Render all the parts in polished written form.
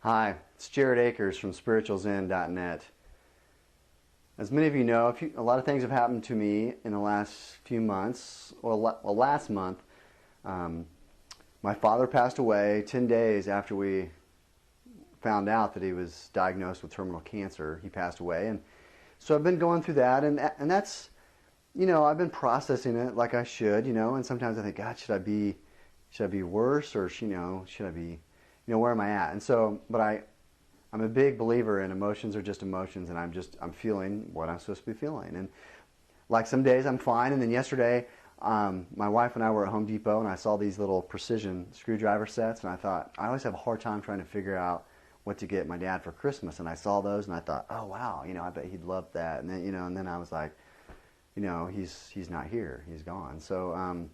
Hi, it's Jared Akers from spiritualzen.net. As many of you know, a lot of things have happened to me in the last few months. Last month, my father passed away 10 days after we found out that he was diagnosed with terminal cancer. He passed away, and so I've been going through that, and that's, I've been processing it like I should, and sometimes I think, God, should I be worse, or should I be, where am I at? And so, I'm a big believer in emotions are just emotions, and I'm feeling what I'm supposed to be feeling. And like some days I'm fine, and then yesterday, my wife and I were at Home Depot, and I saw these little precision screwdriver sets, and I thought, I always have a hard time trying to figure out what to get my dad for Christmas, and I saw those, and I thought, oh wow, I bet he'd love that. And then, and then I was like, he's not here, he's gone. So,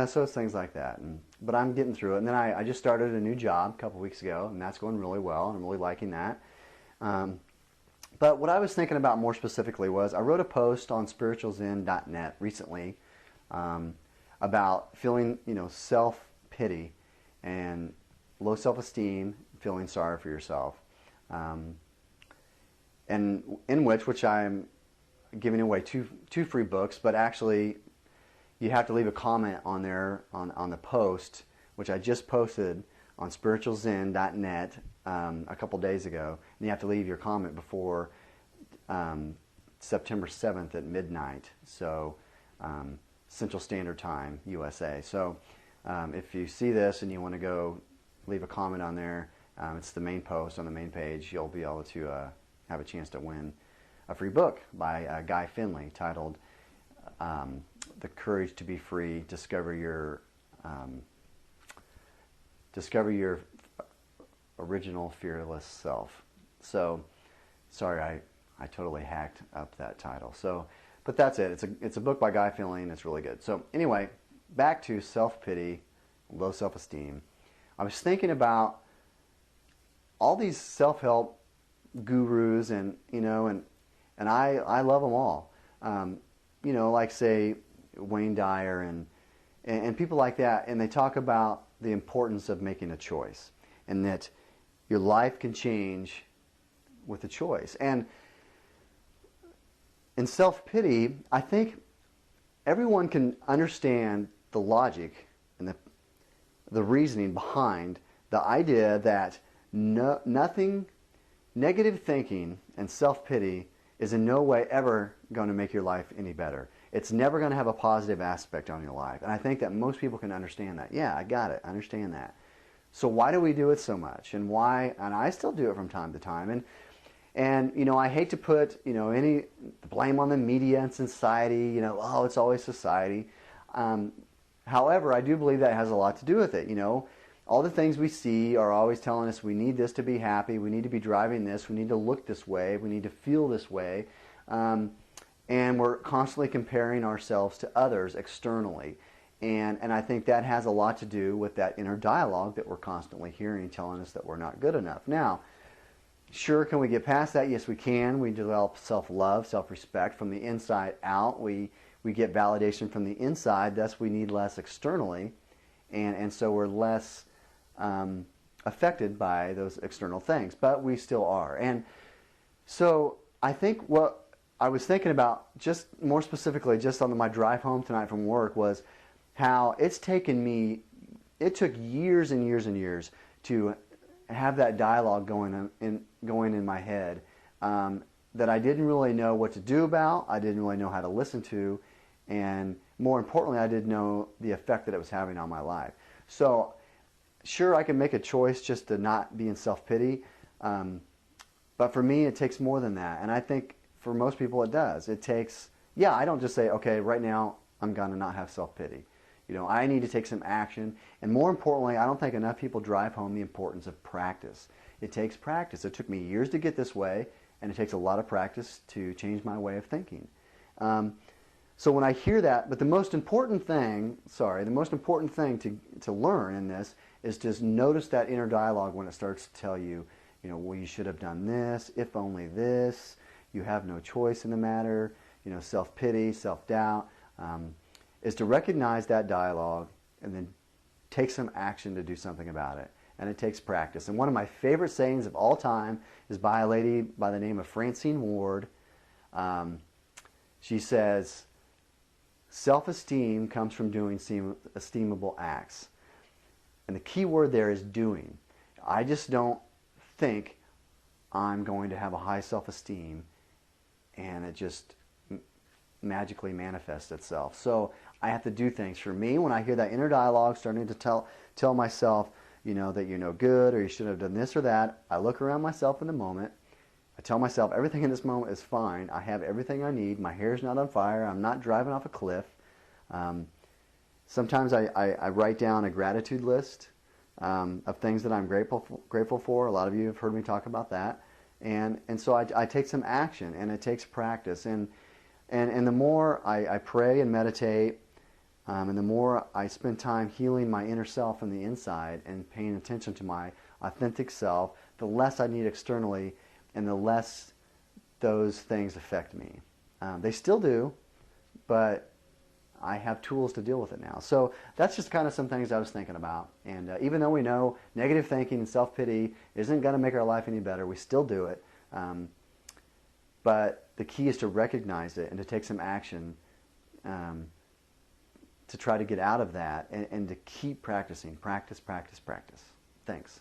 so it's things like that. But I'm getting through it. And then I just started a new job a couple weeks ago, and that's going really well, and I'm really liking that. But what I was thinking about more specifically was I wrote a post on spiritualzen.net recently about feeling, self-pity and low self-esteem, feeling sorry for yourself. And in which I'm giving away two free books, but actually you have to leave a comment on there on the post, which I just posted on spiritualzen.net a couple days ago. And you have to leave your comment before September 7th at midnight, so Central Standard Time, USA. So if you see this and you want to go leave a comment on there, it's the main post on the main page. You'll be able to have a chance to win a free book by Guy Finley titled The Courage to Be Free, Discover Your Original Fearless Self. So, sorry, I totally hacked up that title. So, but that's it. It's a book by Guy Finley, and it's really good. So anyway, back to self-pity, low self-esteem. I was thinking about all these self-help gurus, and I love them all. Like say Wayne Dyer and people like that, and they talk about the importance of making a choice, and that your life can change with a choice. And in self-pity, I think everyone can understand the logic and the reasoning behind the idea that nothing, negative thinking and self-pity is in no way ever going to make your life any better. It's never going to have a positive aspect on your life. And I think that most people can understand that. Yeah, I got it. I understand that. So why do we do it so much? And why? And I still do it from time to time. And I hate to put, any blame on the media and society, oh, it's always society. However, I do believe that has a lot to do with it. All the things we see are always telling us we need this to be happy, we need to be driving this, we need to look this way, we need to feel this way. And we're constantly comparing ourselves to others externally. And I think that has a lot to do with that inner dialogue that we're constantly hearing telling us that we're not good enough. Now, sure, can we get past that? Yes, we can. We develop self-love, self-respect from the inside out. We get validation from the inside, thus we need less externally. And so we're less affected by those external things, but we still are. And so I think what I was thinking about, just more specifically, just on my drive home tonight from work, was how it took years and years and years to have that dialogue going in my head that I didn't really know what to do about, I didn't really know how to listen to, and more importantly, I didn't know the effect that it was having on my life. So sure, I can make a choice just to not be in self-pity, but for me, it takes more than that. And I think for most people, it does. It takes, I don't just say, okay, right now, I'm going to not have self-pity. I need to take some action. And more importantly, I don't think enough people drive home the importance of practice. It takes practice. It took me years to get this way, and it takes a lot of practice to change my way of thinking. So when I hear that, but the most important thing to learn in this is to notice that inner dialogue when it starts to tell you, well, you should have done this, if only this, you have no choice in the matter, self-pity, self-doubt, is to recognize that dialogue and then take some action to do something about it. and it takes practice. And one of my favorite sayings of all time is by a lady by the name of Francine Ward. She says, self-esteem comes from doing esteemable acts. And the key word there is doing. I just don't think I'm going to have a high self-esteem and it just magically manifests itself. So I have to do things. For me, when I hear that inner dialogue starting to tell myself, that you're no good or you should have done this or that, I look around myself in the moment. I tell myself everything in this moment is fine. I have everything I need. My hair's not on fire. I'm not driving off a cliff. Sometimes I write down a gratitude list of things that I'm grateful for. A lot of you have heard me talk about that. And so I take some action, and it takes practice. And the more I pray and meditate, and the more I spend time healing my inner self from the inside and paying attention to my authentic self, the less I need externally and the less those things affect me. They still do, but I have tools to deal with it now. So that's just kind of some things I was thinking about. And even though we know negative thinking and self-pity isn't going to make our life any better, we still do it. But the key is to recognize it and to take some action to try to get out of that and to keep practicing. Practice, practice, practice. Thanks.